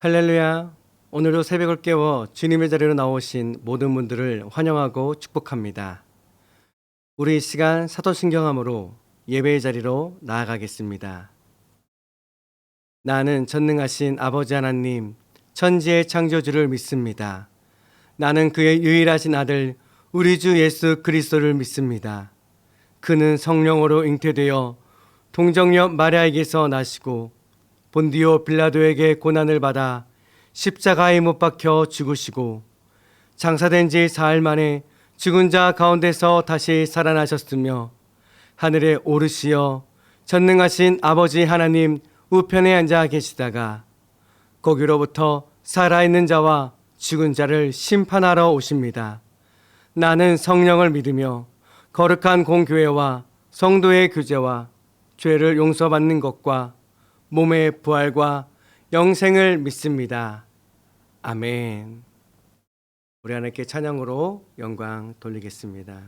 할렐루야. 오늘도 새벽을 깨워 주님의 자리로 나오신 모든 분들을 환영하고 축복합니다. 우리 이 시간 사도신경함으로 예배의 자리로 나아가겠습니다. 나는 전능하신 아버지 하나님, 천지의 창조주를 믿습니다. 나는 그의 유일하신 아들 우리 주 예수 그리스도를 믿습니다. 그는 성령으로 잉태되어 동정녀 마리아에게서 나시고 본디오 빌라도에게 고난을 받아 십자가에 못 박혀 죽으시고 장사된 지 사흘 만에 죽은 자 가운데서 다시 살아나셨으며 하늘에 오르시어 전능하신 아버지 하나님 우편에 앉아 계시다가 거기로부터 살아있는 자와 죽은 자를 심판하러 오십니다. 나는 성령을 믿으며 거룩한 공교회와 성도의 교제와 죄를 용서받는 것과 몸의 부활과 영생을 믿습니다. 아멘. 우리 하나님께 찬양으로 영광 돌리겠습니다.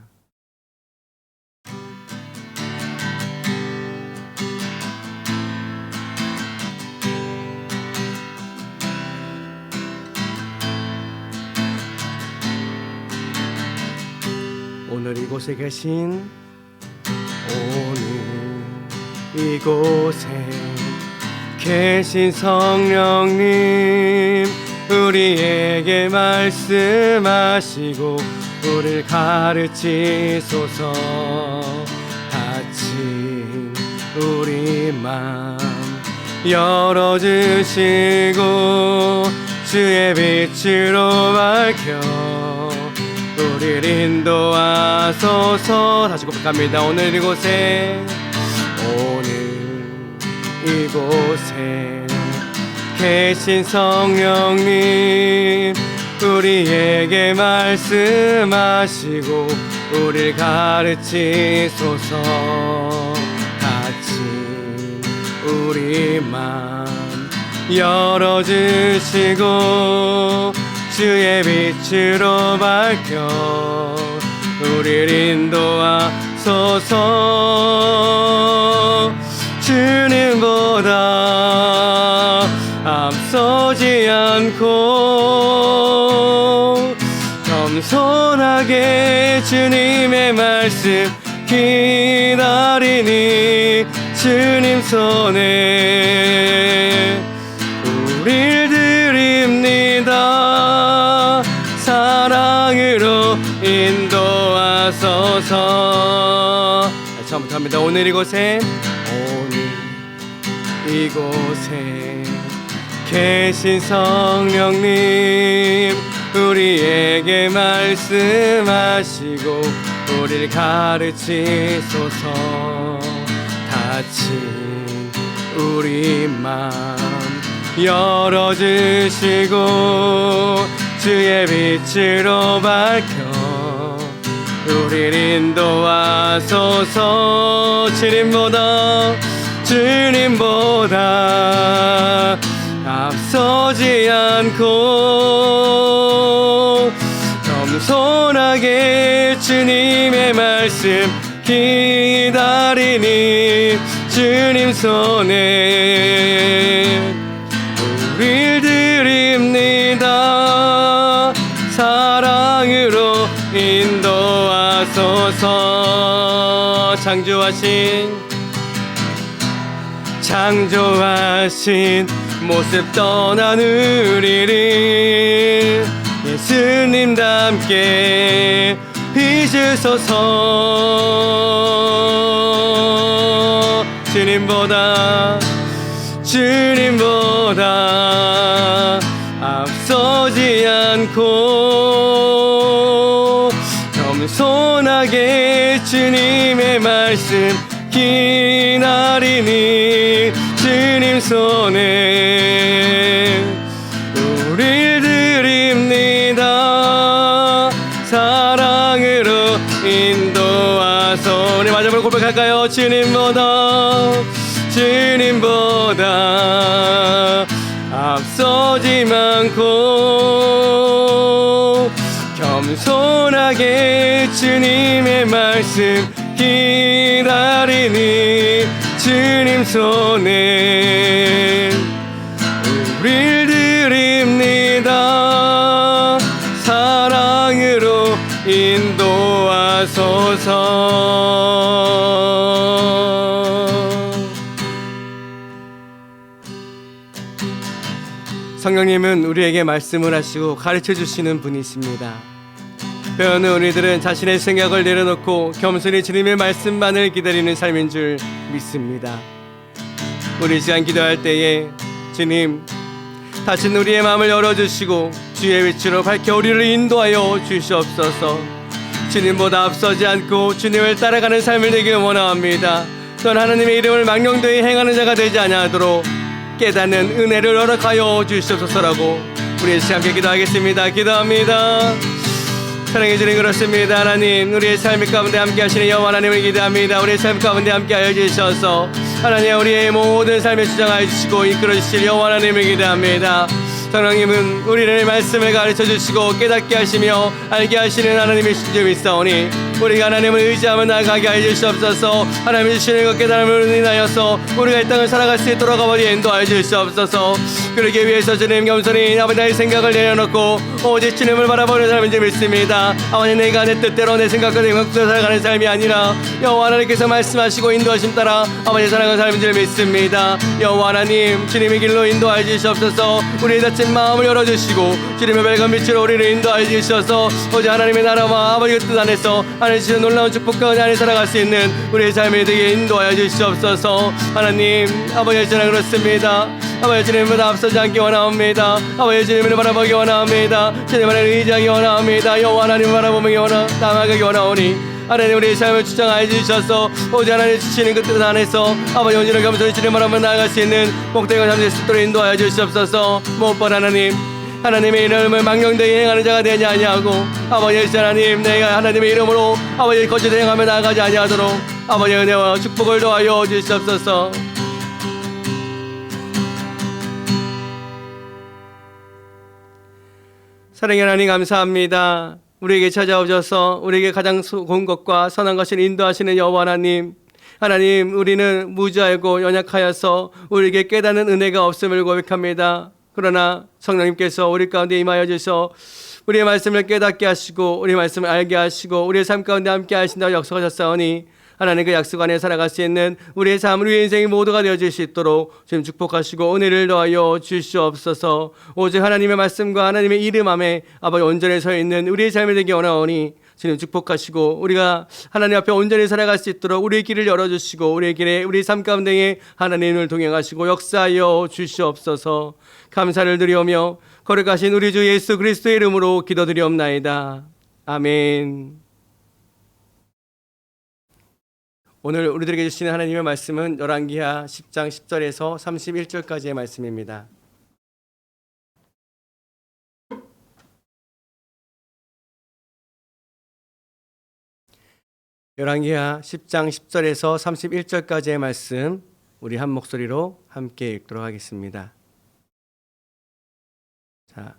오늘 이곳에 계신 이곳에 계신 성령님, 우리에게 말씀하시고 우리를 가르치소서. 닫힌 우리 맘 열어주시고 주의 빛으로 밝혀 우리를 인도하소서. 다시 고백합니다. 오늘 이곳에 계신 성령님, 우리에게 말씀하시고 우리를 가르치소서. 닫힌 우리 맘 열어주시고 주의 빛으로 밝혀 우리를 인도하소서. 주님보다 앞서지 않고 겸손하게 주님의 말씀 기다리니 주님 손에 우릴 드립니다. 사랑으로 인도하소서. 처음부터 합니다. 오늘 이곳에 계신 성령님, 우리에게 말씀하시고 우리를 가르치소서. 닫힌 우리 맘 열어주시고 주의 빛으로 밝혀 우리를 인도하소서. 주님보다 앞서지 않고 겸손하게 주님의 말씀 기다리니 주님 손에 우릴 드립니다. 사랑으로 인도하소서. 창조하신 모습 떠난 우리를 예수님답게 빚으소서. 주님보다 앞서지 않고 겸손하게 주님의 말씀 기다리니 주님 손에 우릴 드립니다. 사랑으로 인도하소서. 우리 마지막으로 고백할까요? 주님보다 앞서지 않고 겸손하게 주님의 말씀 기다리니 주님 손에 우릴 성령님은 우리에게 말씀을 하시고 가르쳐 주시는 분이십니다. 배우는 우리들은 자신의 생각을 내려놓고 겸손히 주님의 말씀만을 기다리는 삶인 줄 믿습니다. 우리 시간 기도할 때에 주님, 다친 우리의 마음을 열어주시고 주의 위치로 밝혀 우리를 인도하여 주시옵소서. 주님보다 앞서지 않고 주님을 따라가는 삶을 되길 원합니다. 또한 하나님의 이름을 망령되이 행하는 자가 되지 아니하도록 깨닫는 은혜를 허락하여 주시옵소서라고 우리 함께 기도하겠습니다. 기도합니다. 사랑해 주님, 그렇습니다. 하나님, 우리의 삶 가운데 함께 하시는 여호와 하나님을 기대합니다. 우리의 삶 가운데 함께 하여 주셔서 하나님 우리의 모든 삶에 주장하여 주시고 이끌어 주실 여호와 하나님을 기대합니다. 성령님은 우리를 말씀을 가르쳐 주시고 깨닫게 하시며 알게 하시는 하나님이신 줄 믿사오니 우리가 하나님을 의지하며 나아가게 하여 주시옵소서. 하나님이 주시는 것 깨달음을 인하여서 우리가 이 땅을 살아갈 수 있도록 아버지 인도하여 주시옵소서. 그러기 위해서 주님 겸손히 아버지 나의 생각을 내려놓고 오직 주님을 바라보는 삶인 줄 믿습니다. 아버지 내가 내 뜻대로 내 생각대로 행복대로 살아가는 삶이 아니라 여호와 하나님께서 말씀하시고 인도하심 따라 아버지 살아가는 삶인 줄 믿습니다. 여호와 하나님 주님의 길로 인도하여 주시옵소서. 우리의 닫힌 마음을 열어주시고 주님의 밝은 빛으로 우리를 인도하여 주셔서 오직 하나님의 나라와 아버지의 뜻 안에서 하나님 주시는 놀라운 축복과 은혜 안에 살아갈 수 있는 우리의 삶이 되게 인도하여 주시옵소서. 하나님 아버지 저는 그렇습니다. 아버지 주님보다 앞서지 않기 원합니다. 아버지 주님을 바라보기 원합니다. 주님을 의지하기 원합니다. 여호와 하나님을 바라보기 나아가기 원하오니 하나님 우리의 삶을 주장하여 주셔서 오직 하나님 주시는 그 뜻 안에서 아버지 온전히 겸손히 주님을 한번 나아갈 수 있는 복되고 잠시 수 있도록 인도하여 주시옵소서. 무엇보다 하나님의 이름을 망령되이 행하는 자가 되지 아니하고 아버지 하나님 내가 하나님의 이름으로 아버지 거짓 행하며 나아가지 아니하도록 아버지 은혜와 축복을 더하여 주시옵소서. 사랑의 하나님 감사합니다. 우리에게 찾아오셔서 우리에게 가장 좋은 것과 선한 것을 인도하시는 여호와 하나님, 하나님 우리는 무지하고 연약하여서 우리에게 깨닫는 은혜가 없음을 고백합니다. 그러나 성령님께서 우리 가운데 임하여 주셔서 우리의 말씀을 깨닫게 하시고 우리의 말씀을 알게 하시고 우리의 삶 가운데 함께 하신다고 약속하셨사오니 하나님 그 약속 안에 살아갈 수 있는 우리의 삶, 우리의 인생이 모두가 되어질 수 있도록 주님 축복하시고 은혜를 더하여 주시옵소서. 오직 하나님의 말씀과 하나님의 이름 앞에 아버지 온전히 서 있는 우리의 삶이 되기 원하오니 주님 축복하시고 우리가 하나님 앞에 온전히 살아갈 수 있도록 우리의 길을 열어주시고 우리의 길에 우리 삶 가운데에 하나님을 동행하시고 역사하여 주시옵소서. 감사를 드리오며 거룩하신 우리 주 예수 그리스도의 이름으로 기도드리옵나이다. 아멘. 오늘 우리들에게 주시는 하나님의 말씀은 열왕기하 10장 10절에서 31절까지의 말씀입니다. 열왕기하 10장 10절에서 31절까지의 말씀 우리 한 목소리로 함께 읽도록 하겠습니다. 자,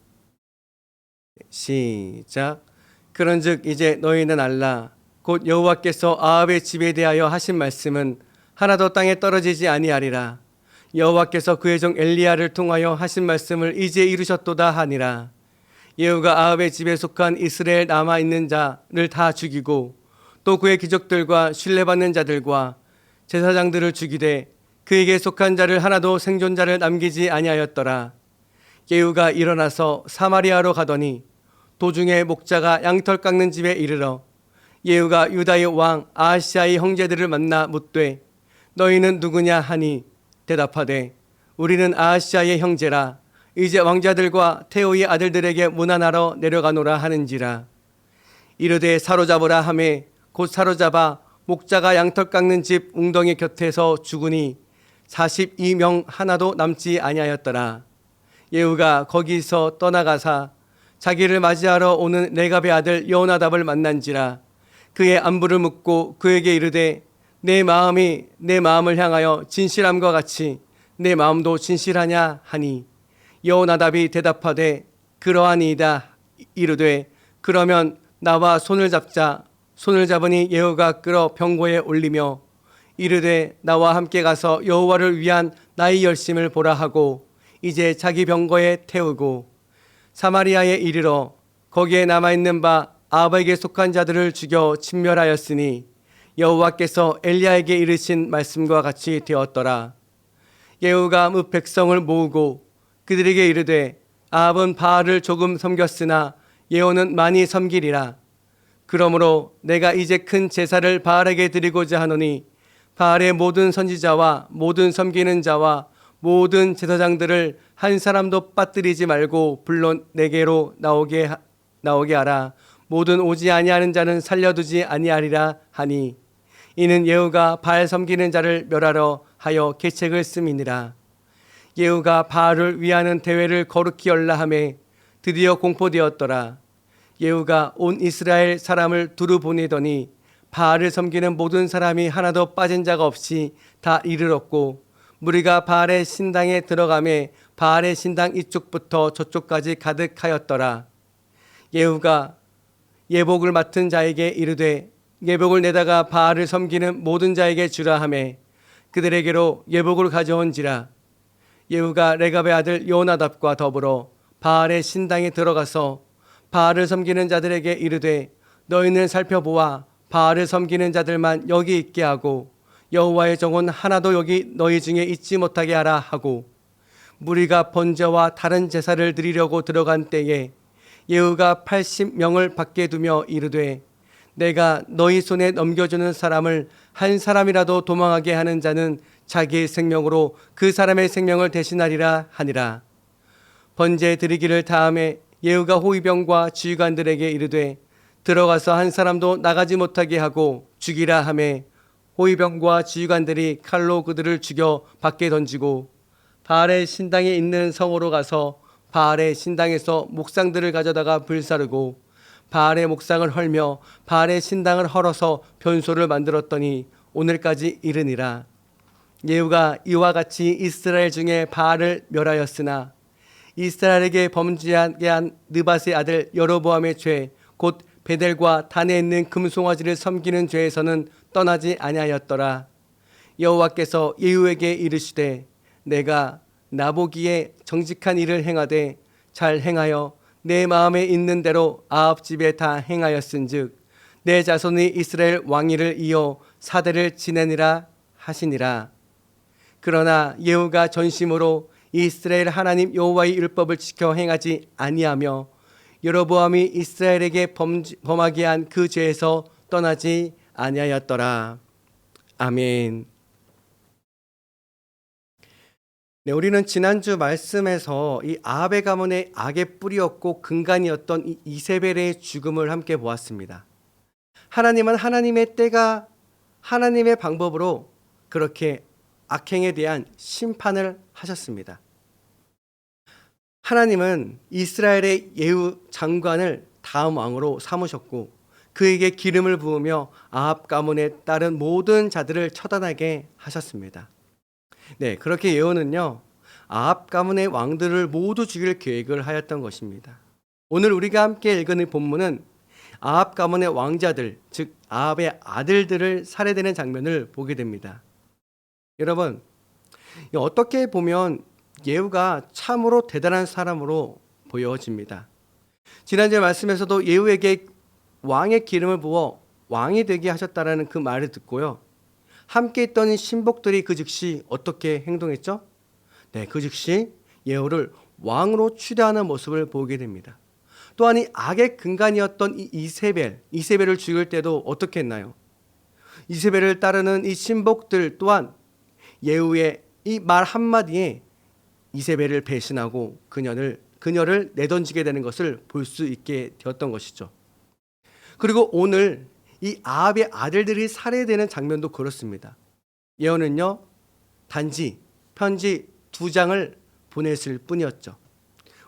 시작. 그런즉 이제 너희는 알라. 곧 여호와께서 아합의 집에 대하여 하신 말씀은 하나도 땅에 떨어지지 아니하리라. 여호와께서 그의 종 엘리야를 통하여 하신 말씀을 이제 이루셨도다 하니라. 예후가 아합의 집에 속한 이스라엘 남아 있는 자를 다 죽이고 또 그의 귀족들과 신뢰받는 자들과 제사장들을 죽이되 그에게 속한 자를 하나도 생존자를 남기지 아니하였더라. 예후가 일어나서 사마리아로 가더니 도중에 목자가 양털 깎는 집에 이르러 예후가 유다의 왕 아하시아의 형제들을 만나 묻되 너희는 누구냐 하니 대답하되 우리는 아하시아의 형제라. 이제 왕자들과 태호의 아들들에게 문안하러 내려가노라 하는지라. 이르되 사로잡으라 하매 곧 사로잡아 목자가 양털 깎는 집 웅덩이 곁에서 죽으니 42명 하나도 남지 아니하였더라. 예후가 거기서 떠나가사 자기를 맞이하러 오는 레갑의 아들 여호나답을 만난지라. 그의 안부를 묻고 그에게 이르되 내 마음이 내 마음을 향하여 진실함과 같이 내 마음도 진실하냐 하니 여호나답이 대답하되 그러하니이다. 이르되 그러면 나와 손을 잡자. 손을 잡으니 예후가 끌어 병고에 올리며 이르되 나와 함께 가서 여호와를 위한 나의 열심을 보라 하고 이제 자기 병거에 태우고 사마리아에 이르러 거기에 남아있는 바 아합에게 속한 자들을 죽여 진멸하였으니 여호와께서 엘리야에게 이르신 말씀과 같이 되었더라. 예후가 뭇 백성을 모으고 그들에게 이르되 아합은 바알을 조금 섬겼으나 예후는 많이 섬기리라. 그러므로 내가 이제 큰 제사를 바알에게 드리고자 하노니 바알의 모든 선지자와 모든 섬기는 자와 모든 제사장들을 한 사람도 빠뜨리지 말고 불러 내게로 나오게 하라. 모든 오지 아니하는 자는 살려두지 아니하리라 하니, 이는 예후가 바알 섬기는 자를 멸하러 하여 계책을 씀이니라. 예후가 바알을 위하는 대회를 거룩히 열라 하매 드디어 공포되었더라. 예후가 온 이스라엘 사람을 두루 보내더니 바알을 섬기는 모든 사람이 하나도 빠진 자가 없이 다 이르렀고, 무리가 바알의 신당에 들어가매 바알의 신당 이쪽부터 저쪽까지 가득하였더라. 예후가 예복을 맡은 자에게 이르되 예복을 내다가 바알을 섬기는 모든 자에게 주라 하매 그들에게로 예복을 가져온지라. 예후가 레갑의 아들 요나답과 더불어 바알의 신당에 들어가서 바알을 섬기는 자들에게 이르되 너희는 살펴보아 바알을 섬기는 자들만 여기 있게 하고 여호와의 종은 하나도 여기 너희 중에 있지 못하게 하라 하고, 무리가 번제와 다른 제사를 드리려고 들어간 때에 예후가 80명을 밖에 두며 이르되 내가 너희 손에 넘겨주는 사람을 한 사람이라도 도망하게 하는 자는 자기의 생명으로 그 사람의 생명을 대신하리라 하니라. 번제 드리기를 다음에 예후가 호위병과 지휘관들에게 이르되 들어가서 한 사람도 나가지 못하게 하고 죽이라 하매 호위병과 지휘관들이 칼로 그들을 죽여 밖에 던지고 바알의 신당에 있는 성으로 가서 바알의 신당에서 목상들을 가져다가 불사르고 바알의 목상을 헐며 바알의 신당을 헐어서 변소를 만들었더니 오늘까지 이르니라. 예후가 이와 같이 이스라엘 중에 바알을 멸하였으나 이스라엘에게 범죄하게 한 느밧의 아들 여로보암의 죄 곧 베델과 단에 있는 금송아지를 섬기는 죄에서는 떠나지 아니하였더라. 여호와께서 예후에게 이르시되 내가 나보기에 정직한 일을 행하되 잘 행하여 내 마음에 있는 대로 아합 집에 다 행하였은즉 내 자손이 이스라엘 왕위를 이어 사대를 지내니라 하시니라. 그러나 예후가 전심으로 이스라엘 하나님 여호와의 율법을 지켜 행하지 아니하며 여로보암이 이스라엘에게 범하게 한 그 죄에서 떠나지 아니하였더라. 아멘. 네, 우리는 지난주 말씀에서 이 아합의 가문의 악의 뿌리였고 근간이었던 이 이세벨의 죽음을 함께 보았습니다. 하나님은 하나님의 때가 하나님의 방법으로 그렇게 악행에 대한 심판을 하셨습니다. 하나님은 이스라엘의 예후 장관을 다음 왕으로 삼으셨고 그에게 기름을 부으며 아합 가문에 따른 모든 자들을 처단하게 하셨습니다. 네, 그렇게 예후는요 아합 가문의 왕들을 모두 죽일 계획을 하였던 것입니다. 오늘 우리가 함께 읽은 이 본문은 아합 가문의 왕자들, 즉 아합의 아들들을 살해되는 장면을 보게 됩니다. 여러분, 어떻게 보면 예후가 참으로 대단한 사람으로 보여집니다. 지난주 말씀에서도 예후에게 왕의 기름을 부어 왕이 되게 하셨다라는 그 말을 듣고요. 함께 있던 신복들이 그 즉시 어떻게 행동했죠? 네, 그 즉시 예후를 왕으로 추대하는 모습을 보게 됩니다. 또한 이 악의 근간이었던 이 이세벨을 죽일 때도 어떻게 했나요? 이세벨을 따르는 이 신복들 또한 예후의 이 말 한마디에 이세벨을 배신하고 그녀를 내던지게 되는 것을 볼 수 있게 되었던 것이죠. 그리고 오늘 이 아합의 아들들이 살해되는 장면도 그렇습니다. 예후는요 단지 편지 2장을 보냈을 뿐이었죠.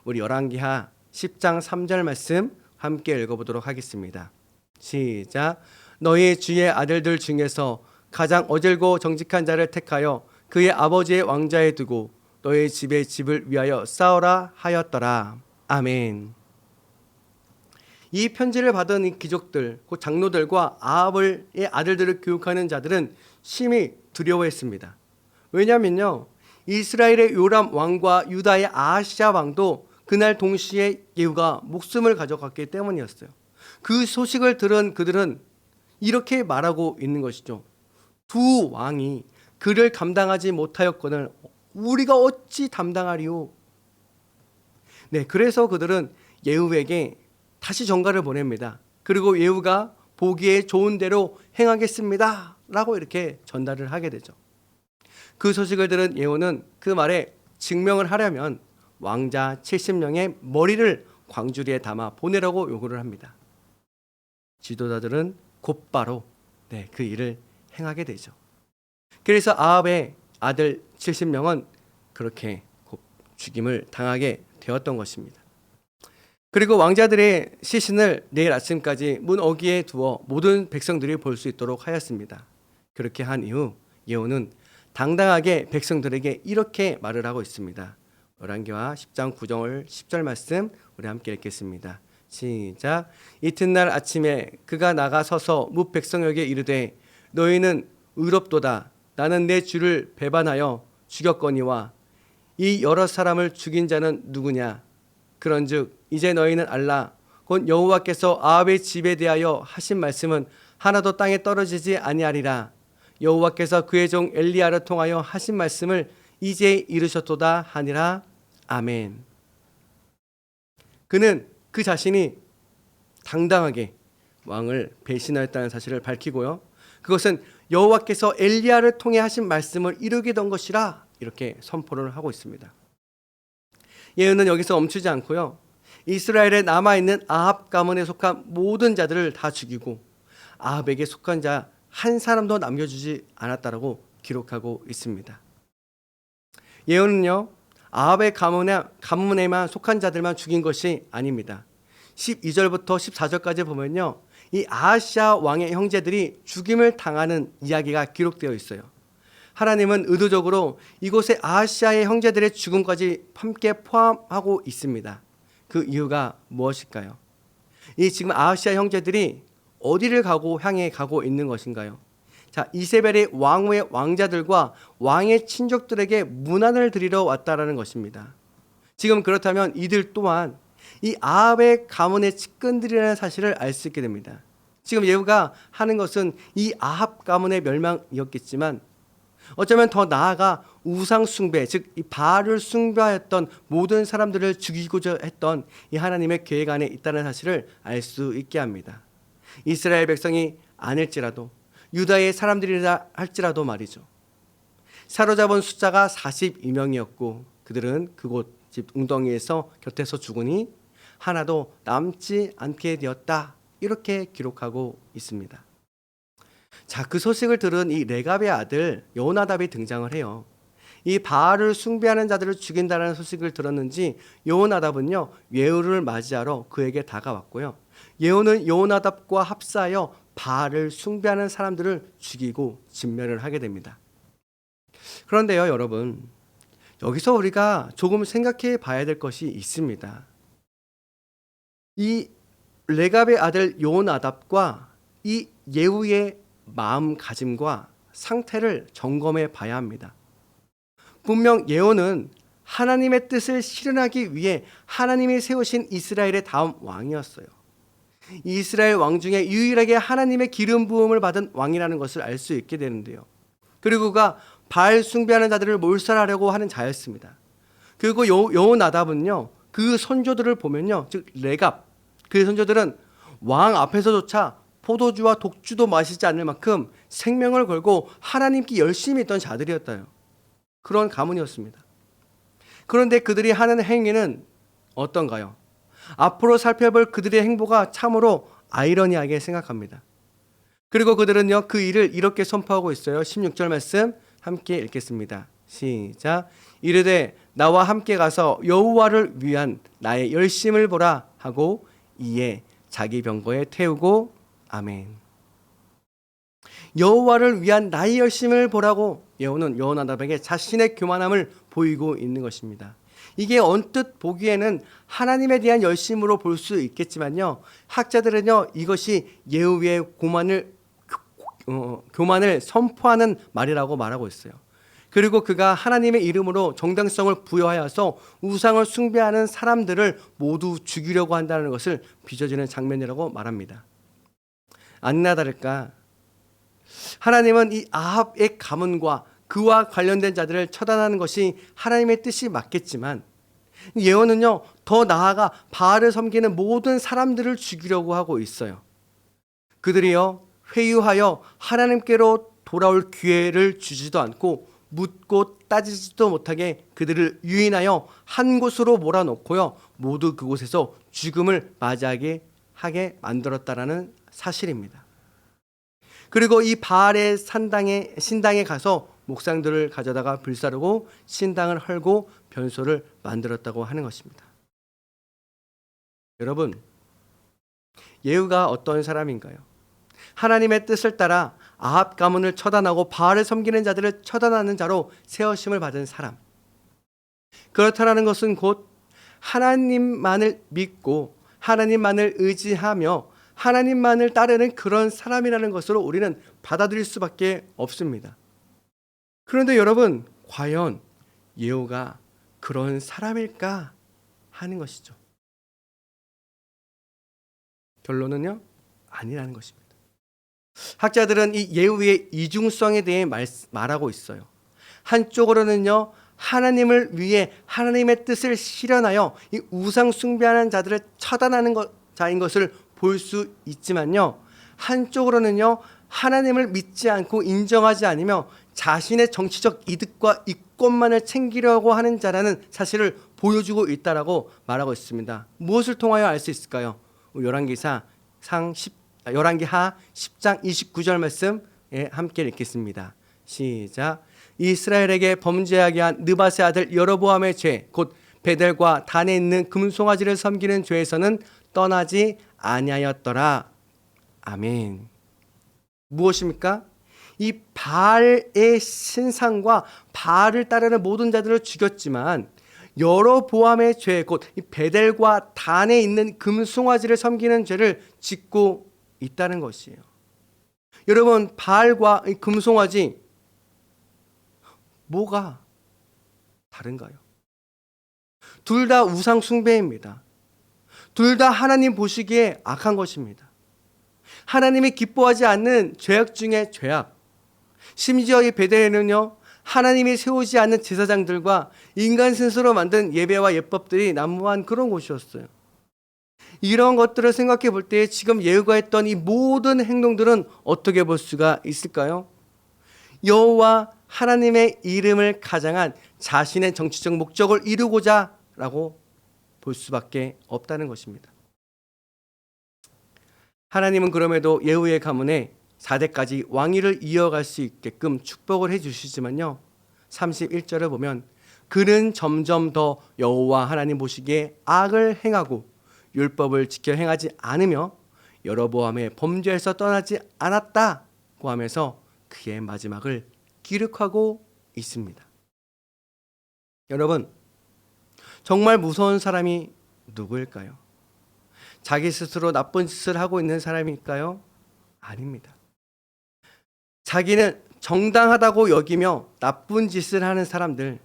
우리 열왕기하 10장 3절 말씀 함께 읽어보도록 하겠습니다. 시작. 너희 주의 아들들 중에서 가장 어질고 정직한 자를 택하여 그의 아버지의 왕자에 두고 너희 집의 집을 위하여 싸우라 하였더라. 아멘. 이 편지를 받은 이 귀족들, 그 장로들과 아합의 아들들을 교육하는 자들은 심히 두려워했습니다. 왜냐하면요, 이스라엘의 요람 왕과 유다의 아하시아 왕도 그날 동시에 예후가 목숨을 가져갔기 때문이었어요. 그 소식을 들은 그들은 이렇게 말하고 있는 것이죠. 두 왕이 그를 감당하지 못하였거늘 우리가 어찌 담당하리요? 네, 그래서 그들은 예후에게 다시 전가를 보냅니다. 그리고 예후가 보기에 좋은 대로 행하겠습니다 라고 이렇게 전달을 하게 되죠. 그 소식을 들은 예후는 그 말에 증명을 하려면 왕자 70명의 머리를 광주리에 담아 보내라고 요구를 합니다. 지도자들은 곧바로 그 일을 행하게 되죠. 그래서 아합의 아들 70명은 그렇게 죽임을 당하게 되었던 것입니다. 그리고 왕자들의 시신을 내일 아침까지 문 어귀에 두어 모든 백성들이 볼 수 있도록 하였습니다. 그렇게 한 이후 예후는 당당하게 백성들에게 이렇게 말을 하고 있습니다. 열왕기하 10장 9절 10절 말씀 우리 함께 읽겠습니다. 시작. 이튿날 아침에 그가 나가 서서 뭇 백성에게 이르되 너희는 의롭도다. 나는 내 주를 배반하여 죽였거니와 이 여러 사람을 죽인 자는 누구냐? 그런즉 이제 너희는 알라. 곧 여호와께서 아합의 집에 대하여 하신 말씀은 하나도 땅에 떨어지지 아니하리라. 여호와께서 그의 종 엘리야를 통하여 하신 말씀을 이제 이루셨도다 하니라. 아멘. 그는 그 자신이 당당하게 왕을 배신하였다는 사실을 밝히고요. 그것은 여호와께서 엘리야를 통해 하신 말씀을 이루게 된 것이라 이렇게 선포를 하고 있습니다. 예후는 여기서 멈추지 않고요. 이스라엘에 남아있는 아합 가문에 속한 모든 자들을 다 죽이고 아합에게 속한 자 한 사람도 남겨주지 않았다라고 기록하고 있습니다. 예후는요, 아합의 가문에만 속한 자들만 죽인 것이 아닙니다. 12절부터 14절까지 보면요, 이 아하시아 왕의 형제들이 죽임을 당하는 이야기가 기록되어 있어요. 하나님은 의도적으로 이곳에 아하시아의 형제들의 죽음까지 함께 포함하고 있습니다. 그 이유가 무엇일까요? 이 지금 아하시아 형제들이 어디를 향해 가고 있는 것인가요? 자, 이세벨이 왕후의 왕자들과 왕의 친족들에게 문안을 드리러 왔다라는 것입니다. 지금 그렇다면 이들 또한 이 아합의 가문의 측근들이라는 사실을 알 수 있게 됩니다. 지금 예후가 하는 것은 이 아합 가문의 멸망이었겠지만 어쩌면 더 나아가 우상 숭배, 즉 이 바알을 숭배하였던 모든 사람들을 죽이고자 했던 이 하나님의 계획 안에 있다는 사실을 알 수 있게 합니다. 이스라엘 백성이 아닐지라도 유다의 사람들이라 할지라도 말이죠. 사로잡은 숫자가 42명이었고 그들은 그곳 집 웅덩이에서 곁에서 죽으니 하나도 남지 않게 되었다. 이렇게 기록하고 있습니다. 자, 그 소식을 들은 이 레갑의 아들 여호나답이 등장을 해요. 이 바알을 숭배하는 자들을 죽인다는 소식을 들었는지 여호나답은요, 예후를 맞이하러 그에게 다가왔고요. 예후는 여호나답과 합사하여 바알을 숭배하는 사람들을 죽이고 진멸을 하게 됩니다. 그런데요, 여러분, 여기서 우리가 조금 생각해 봐야 될 것이 있습니다. 이 레갑의 아들 여호나답과 이 예후의 마음가짐과 상태를 점검해 봐야 합니다. 분명 예후는 하나님의 뜻을 실현하기 위해 하나님이 세우신 이스라엘의 다음 왕이었어요. 이스라엘 왕 중에 유일하게 하나님의 기름 부음을 받은 왕이라는 것을 알 수 있게 되는데요. 그리고 그가 바알 숭배하는 자들을 몰살하려고 하는 자였습니다. 그리고 여호나답은요, 그 선조들을 보면요, 즉 레갑, 그 선조들은 왕 앞에서조차 포도주와 독주도 마시지 않을 만큼 생명을 걸고 하나님께 열심히 있던 자들이었다요. 그런 가문이었습니다. 그런데 그들이 하는 행위는 어떤가요? 앞으로 살펴볼 그들의 행보가 참으로 아이러니하게 생각합니다. 그리고 그들은요, 그 일을 이렇게 선포하고 있어요. 16절 말씀 함께 읽겠습니다. 시작. 이르되 나와 함께 가서 여호와를 위한 나의 열심을 보라 하고 이에 자기 병거에 태우고 아멘. 여호와를 위한 나의 열심을 보라고 예후는 여호나답에게 자신의 교만함을 보이고 있는 것입니다. 이게 언뜻 보기에는 하나님에 대한 열심으로 볼 수 있겠지만요, 학자들은요, 이것이 예후의 교만을 선포하는 말이라고 말하고 있어요. 그리고 그가 하나님의 이름으로 정당성을 부여하여서 우상을 숭배하는 사람들을 모두 죽이려고 한다는 것을 빚어지는 장면이라고 말합니다. 아니나 다를까 하나님은 이 아합의 가문과 그와 관련된 자들을 처단하는 것이 하나님의 뜻이 맞겠지만 예언은요, 더 나아가 바알을 섬기는 모든 사람들을 죽이려고 하고 있어요. 그들이요, 회유하여 하나님께로 돌아올 기회를 주지도 않고 묻고 따지지도 못하게 그들을 유인하여 한 곳으로 몰아넣고요, 모두 그곳에서 죽음을 맞이하게 하게 만들었다라는 사실입니다. 그리고 이 바알의 신당에 가서 목상들을 가져다가 불사르고 신당을 헐고 변소를 만들었다고 하는 것입니다. 여러분, 예후가 어떤 사람인가요? 하나님의 뜻을 따라 아합 가문을 처단하고 바알을 섬기는 자들을 처단하는 자로 세우심을 받은 사람. 그렇다라는 것은 곧 하나님만을 믿고 하나님만을 의지하며 하나님만을 따르는 그런 사람이라는 것으로 우리는 받아들일 수밖에 없습니다. 그런데 여러분, 과연 예후가 그런 사람일까 하는 것이죠. 결론은요, 아니라는 것입니다. 학자들은 이 예후의 이중성에 대해 말하고 있어요. 한쪽으로는요, 하나님을 위해 하나님의 뜻을 실현하여 이 우상 숭배하는 자들을 처단하는 자인 것을 볼 수 있지만요, 한쪽으로는요, 하나님을 믿지 않고 인정하지 않으며 자신의 정치적 이득과 이권만을 챙기려고 하는 자라는 사실을 보여주고 있다라고 말하고 있습니다. 무엇을 통하여 알 수 있을까요? 열왕기하 10장 29절 말씀 함께 읽겠습니다. 시작. 이스라엘에게 범죄하게 한 느밧의 아들 여로보암의 죄, 곧 베델과 단에 있는 금송아지를 섬기는 죄에서는 떠나지 아니하였더라. 아멘. 무엇입니까? 이 바알의 신상과 바알을 따르는 모든 자들을 죽였지만 여로보암의 죄, 곧 베델과 단에 있는 금송아지를 섬기는 죄를 짓고 있다는 것이에요. 여러분, 바알과 금송아지 뭐가 다른가요? 둘 다 우상 숭배입니다. 둘 다 하나님 보시기에 악한 것입니다. 하나님이 기뻐하지 않는 죄악 중에 죄악. 심지어 이 베델에는요, 하나님이 세우지 않는 제사장들과 인간 스스로 만든 예배와 예법들이 난무한 그런 곳이었어요. 이런 것들을 생각해 볼 때 지금 예후가 했던 이 모든 행동들은 어떻게 볼 수가 있을까요? 여호와 하나님의 이름을 가장한 자신의 정치적 목적을 이루고자 라고 볼 수밖에 없다는 것입니다. 하나님은 그럼에도 예후의 가문에 4대까지 왕위를 이어갈 수 있게끔 축복을 해주시지만요, 31절을 보면 그는 점점 더 여호와 하나님 보시기에 악을 행하고 율법을 지켜 행하지 않으며 여로보암의 범죄에서 떠나지 않았다고 하면서 그의 마지막을 기록하고 있습니다. 여러분, 정말 무서운 사람이 누구일까요? 자기 스스로 나쁜 짓을 하고 있는 사람일까요? 아닙니다. 자기는 정당하다고 여기며 나쁜 짓을 하는 사람들,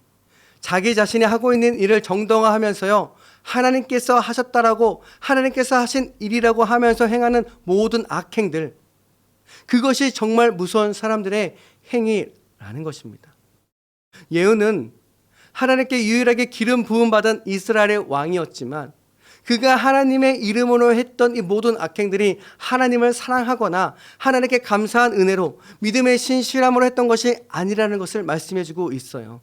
자기 자신이 하고 있는 일을 정당화하면서요, 하나님께서 하셨다라고, 하나님께서 하신 일이라고 하면서 행하는 모든 악행들, 그것이 정말 무서운 사람들의 행위라는 것입니다. 예후는 하나님께 유일하게 기름 부음 받은 이스라엘의 왕이었지만 그가 하나님의 이름으로 했던 이 모든 악행들이 하나님을 사랑하거나 하나님께 감사한 은혜로 믿음의 신실함으로 했던 것이 아니라는 것을 말씀해주고 있어요.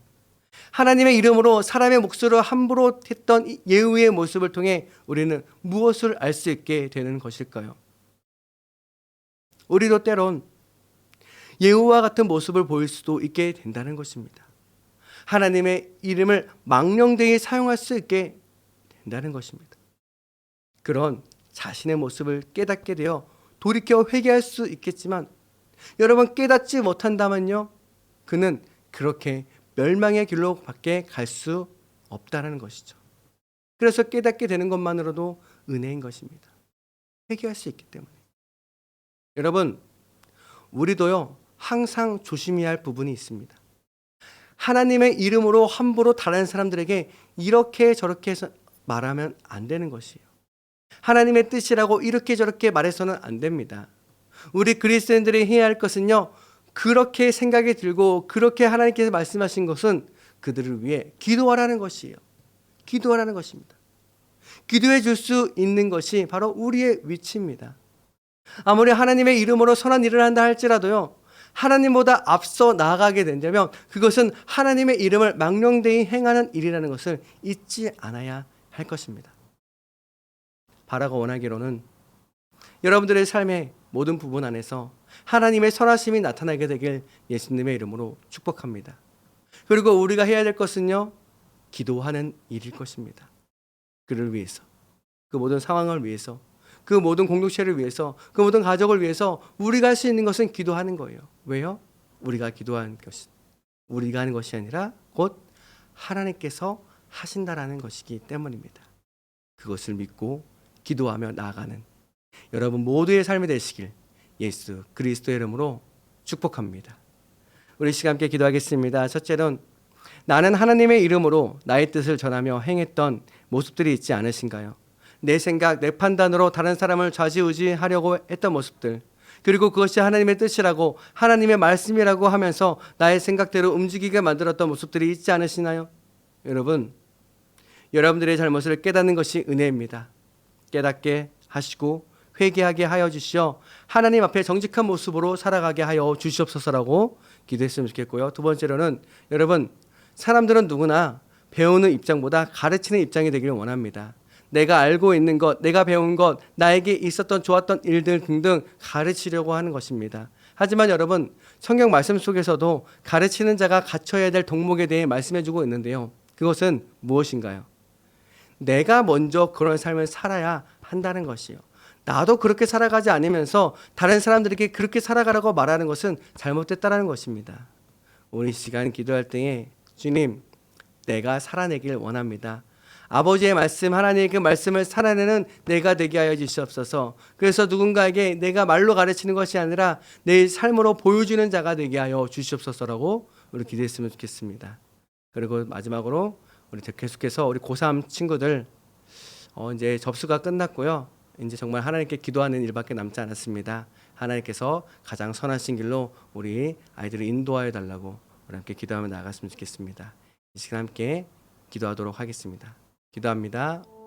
하나님의 이름으로 사람의 목소리를 함부로 했던 예후의 모습을 통해 우리는 무엇을 알 수 있게 되는 것일까요? 우리도 때론 예후와 같은 모습을 보일 수도 있게 된다는 것입니다. 하나님의 이름을 망령되이 사용할 수 있게 된다는 것입니다. 그런 자신의 모습을 깨닫게 되어 돌이켜 회개할 수 있겠지만, 여러분, 깨닫지 못한다면요, 그는 그렇게 멸망의 길로 밖에 갈 수 없다는 것이죠. 그래서 깨닫게 되는 것만으로도 은혜인 것입니다. 회개할 수 있기 때문에. 여러분, 우리도요, 항상 조심해야 할 부분이 있습니다. 하나님의 이름으로 함부로 다른 사람들에게 이렇게 저렇게 해서 말하면 안 되는 것이에요. 하나님의 뜻이라고 이렇게 저렇게 말해서는 안 됩니다. 우리 그리스도인들이 해야 할 것은요, 그렇게 생각이 들고 그렇게 하나님께서 말씀하신 것은 그들을 위해 기도하라는 것이에요. 기도하라는 것입니다. 기도해 줄 수 있는 것이 바로 우리의 위치입니다. 아무리 하나님의 이름으로 선한 일을 한다 할지라도요, 하나님보다 앞서 나아가게 된다면 그것은 하나님의 이름을 망령되이 행하는 일이라는 것을 잊지 않아야 할 것입니다. 바라고 원하기로는 여러분들의 삶의 모든 부분 안에서 하나님의 선하심이 나타나게 되길 예수님의 이름으로 축복합니다. 그리고 우리가 해야 될 것은요, 기도하는 일일 것입니다. 그를 위해서, 그 모든 상황을 위해서, 그 모든 공동체를 위해서, 그 모든 가족을 위해서 우리가 할 수 있는 것은 기도하는 거예요. 왜요? 우리가 기도하는 것이, 우리가 하는 것이 아니라 곧 하나님께서 하신다라는 것이기 때문입니다. 그것을 믿고 기도하며 나아가는 여러분 모두의 삶이 되시길 예수 그리스도의 이름으로 축복합니다. 우리 시간 함께 기도하겠습니다. 첫째는 나는 하나님의 이름으로 나의 뜻을 전하며 행했던 모습들이 있지 않으신가요? 내 생각, 내 판단으로 다른 사람을 좌지우지하려고 했던 모습들, 그리고 그것이 하나님의 뜻이라고 하나님의 말씀이라고 하면서 나의 생각대로 움직이게 만들었던 모습들이 있지 않으시나요? 여러분, 여러분들의 잘못을 깨닫는 것이 은혜입니다. 깨닫게 하시고 회개하게 하여 주시어 하나님 앞에 정직한 모습으로 살아가게 하여 주시옵소서라고 기도했으면 좋겠고요. 두 번째로는 여러분, 사람들은 누구나 배우는 입장보다 가르치는 입장이 되기를 원합니다. 내가 알고 있는 것, 내가 배운 것, 나에게 있었던 좋았던 일들 등등 가르치려고 하는 것입니다. 하지만 여러분, 성경 말씀 속에서도 가르치는 자가 갖춰야 될 덕목에 대해 말씀해주고 있는데요. 그것은 무엇인가요? 내가 먼저 그런 삶을 살아야 한다는 것이요. 나도 그렇게 살아가지 않으면서 다른 사람들에게 그렇게 살아가라고 말하는 것은 잘못됐다는 것입니다. 우리 시간 기도할 때에 주님, 내가 살아내길 원합니다. 아버지의 말씀, 하나님의 그 말씀을 살아내는 내가 되게 하여 주시옵소서. 그래서 누군가에게 내가 말로 가르치는 것이 아니라 내 삶으로 보여주는 자가 되게 하여 주시옵소서라고 우리 기도했으면 좋겠습니다. 그리고 마지막으로 우리 계속해서 우리 고3 친구들 이제 접수가 끝났고요. 이제 정말 하나님께 기도하는 일밖에 남지 않았습니다. 하나님께서 가장 선하신 길로 우리 아이들을 인도하여 달라고 우리 함께 기도하며 나아갔으면 좋겠습니다. 이 시간 함께 기도하도록 하겠습니다. 기도합니다.